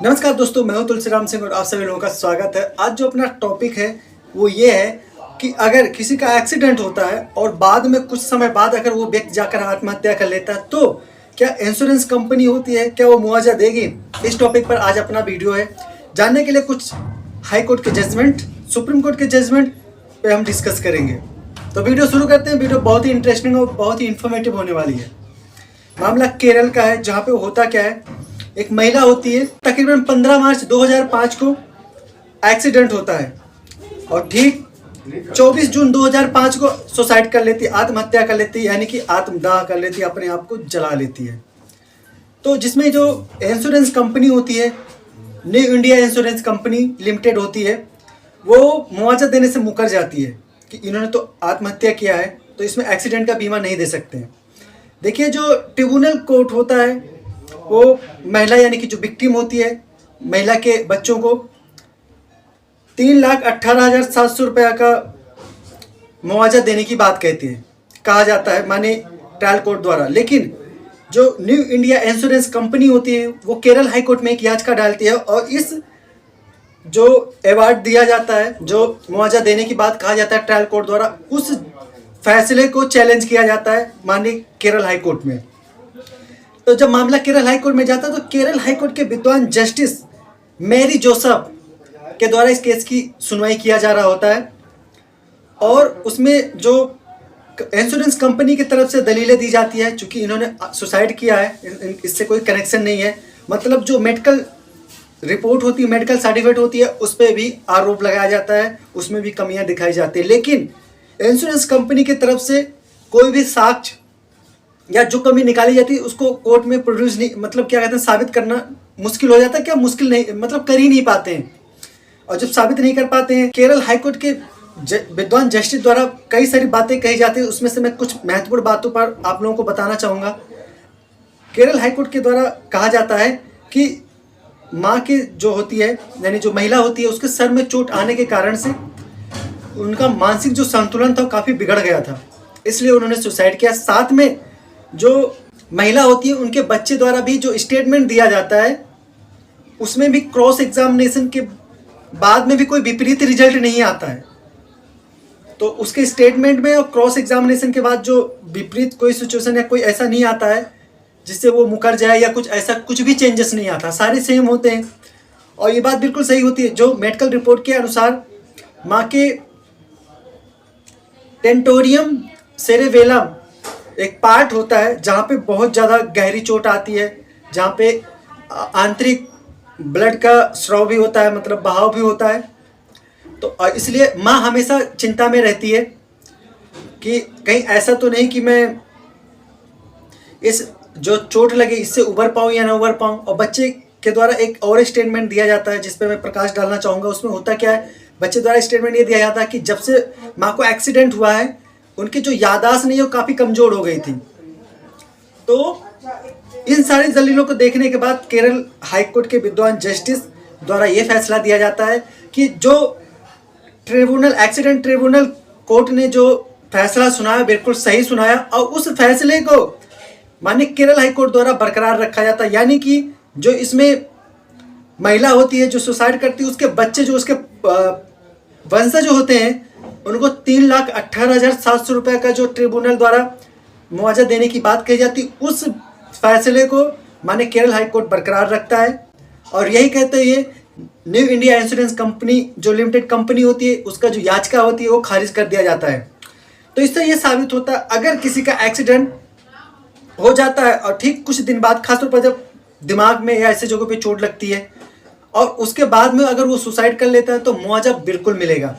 नमस्कार दोस्तों, मैं हूं तुलसीराम सिंह और आप सभी लोगों का स्वागत है। आज जो अपना टॉपिक है वो ये है कि अगर किसी का एक्सीडेंट होता है और बाद में कुछ समय बाद अगर वो व्यक्ति जाकर आत्महत्या कर लेता है तो क्या इंश्योरेंस कंपनी होती है, क्या वो मुआवजा देगी? इस टॉपिक पर आज अपना वीडियो है। जानने के लिए कुछ हाई कोर्ट के जजमेंट, सुप्रीम कोर्ट के जजमेंट पे हम डिस्कस करेंगे। तो वीडियो शुरू करते हैं। वीडियो बहुत ही इंटरेस्टिंग और बहुत ही इन्फॉर्मेटिव होने वाली है। मामला केरल का है, जहाँ पे होता क्या है, एक महिला होती है, तकरीबन 15 मार्च 2005 को एक्सीडेंट होता है और ठीक 24 जून 2005 को सुसाइड कर लेती है, आत्महत्या कर लेती है, यानी कि आत्मदाह कर लेती है, अपने आप को जला लेती है। तो जिसमें जो इंश्योरेंस कंपनी होती है, new India insurance company limited होती है, वो मुआवजा देने से मुकर जाती है कि इन्होंने तो आत्महत्या किया है तो इसमें एक्सीडेंट का बीमा नहीं दे सकते हैं। देखिए, जो ट्रिब्यूनल कोर्ट होता है वो महिला यानी कि जो विक्टिम होती है, महिला के बच्चों को 3,18,700 रुपया का मुआवजा देने की बात कहती है, कहा जाता है माने ट्रायल कोर्ट द्वारा। लेकिन जो न्यू इंडिया इंश्योरेंस कंपनी होती है वो केरल हाई कोर्ट में एक याचिका डालती है और इस जो अवार्ड दिया जाता है, जो मुआवजा देने की बात कहा जाता है ट्रायल कोर्ट द्वारा, उस फैसले को चैलेंज किया जाता है माननीय केरल हाई कोर्ट में। तो जब मामला केरल हाई कोर्ट में जाता है तो केरल हाई कोर्ट के विद्वान जस्टिस मैरी जोसेफ के द्वारा इस केस की सुनवाई किया जा रहा होता है और उसमें जो इंश्योरेंस कंपनी की तरफ से दलीलें दी जाती है, चूंकि इन्होंने सुसाइड किया है, इससे कोई कनेक्शन नहीं है, मतलब जो मेडिकल रिपोर्ट होती है, मेडिकल सर्टिफिकेट होती है, उस पर भी आरोप लगाया जाता है, उसमें भी कमियां दिखाई जाती है। लेकिन इंश्योरेंस कंपनी की तरफ से कोई भी साक्ष्य या जो कमी निकाली जाती है उसको कोर्ट में प्रोड्यूस नहीं, मतलब क्या कहते हैं, साबित करना मुश्किल हो जाता है। क्या मुश्किल नहीं, मतलब कर ही नहीं पाते हैं। और जब साबित नहीं कर पाते हैं, केरल हाईकोर्ट के विद्वान जस्टिस द्वारा कई सारी बातें कही जाती है, उसमें से मैं कुछ महत्वपूर्ण बातों पर आप लोगों को बताना चाहूँगा। केरल हाईकोर्ट के द्वारा कहा जाता है कि माँ की जो होती है, यानी जो महिला होती है, उसके सर में चोट आने के कारण से उनका मानसिक जो संतुलन था वो काफ़ी बिगड़ गया था, इसलिए उन्होंने सुसाइड किया। साथ में जो महिला होती है उनके बच्चे द्वारा भी जो स्टेटमेंट दिया जाता है उसमें भी क्रॉस एग्जामिनेशन के बाद में भी कोई विपरीत रिजल्ट नहीं आता है। तो उसके स्टेटमेंट में और क्रॉस एग्जामिनेशन के बाद जो विपरीत कोई सिचुएशन या कोई ऐसा नहीं आता है जिससे वो मुकर जाए या कुछ ऐसा, कुछ भी चेंजेस नहीं आता, सारे सेम होते हैं। और ये बात बिल्कुल सही होती है। जो मेडिकल रिपोर्ट के अनुसार माँ के टेंटोरियम सेरेबेलम एक पार्ट होता है जहाँ पे बहुत ज़्यादा गहरी चोट आती है, जहाँ पे आंतरिक ब्लड का स्राव भी होता है, मतलब बहाव भी होता है। तो इसलिए माँ हमेशा चिंता में रहती है कि कहीं ऐसा तो नहीं कि मैं इस जो चोट लगे इससे उबर पाऊँ या ना उबर पाऊँ। और बच्चे के द्वारा एक और स्टेटमेंट दिया जाता है जिस पे मैं प्रकाश डालना चाहूँगा। उसमें होता क्या है, बच्चे द्वारा स्टेटमेंट ये दिया जाता है कि जब से माँ को एक्सीडेंट हुआ है उनकी जो याददाश्त नहीं है वो काफ़ी कमज़ोर हो गई थी। तो इन सारी दलीलों को देखने के बाद केरल हाईकोर्ट के विद्वान जस्टिस द्वारा ये फैसला दिया जाता है कि जो ट्रिब्यूनल, एक्सीडेंट ट्रिब्यूनल कोर्ट ने जो फैसला सुनाया बिल्कुल सही सुनाया और उस फैसले को माननीय केरल हाईकोर्ट द्वारा बरकरार रखा जाता है। यानी कि जो इसमें महिला होती है जो सुसाइड करती है, उसके बच्चे जो उसके वंशज जो होते हैं उनको 3,18,700 रुपये का जो ट्रिब्यूनल द्वारा मुआवजा देने की बात कही जाती, उस फैसले को माने केरल हाईकोर्ट बरकरार रखता है और यही कहते हुए न्यू इंडिया इंश्योरेंस कंपनी जो लिमिटेड कंपनी होती है उसका जो याचिका होती है वो खारिज कर दिया जाता है। तो इससे ये साबित होता है अगर किसी का एक्सीडेंट हो जाता है और ठीक कुछ दिन बाद, खासतौर पर जब दिमाग में या ऐसे जगहों पे चोट लगती है और उसके बाद में अगर वो सुसाइड कर लेता है तो मुआवजा बिल्कुल मिलेगा।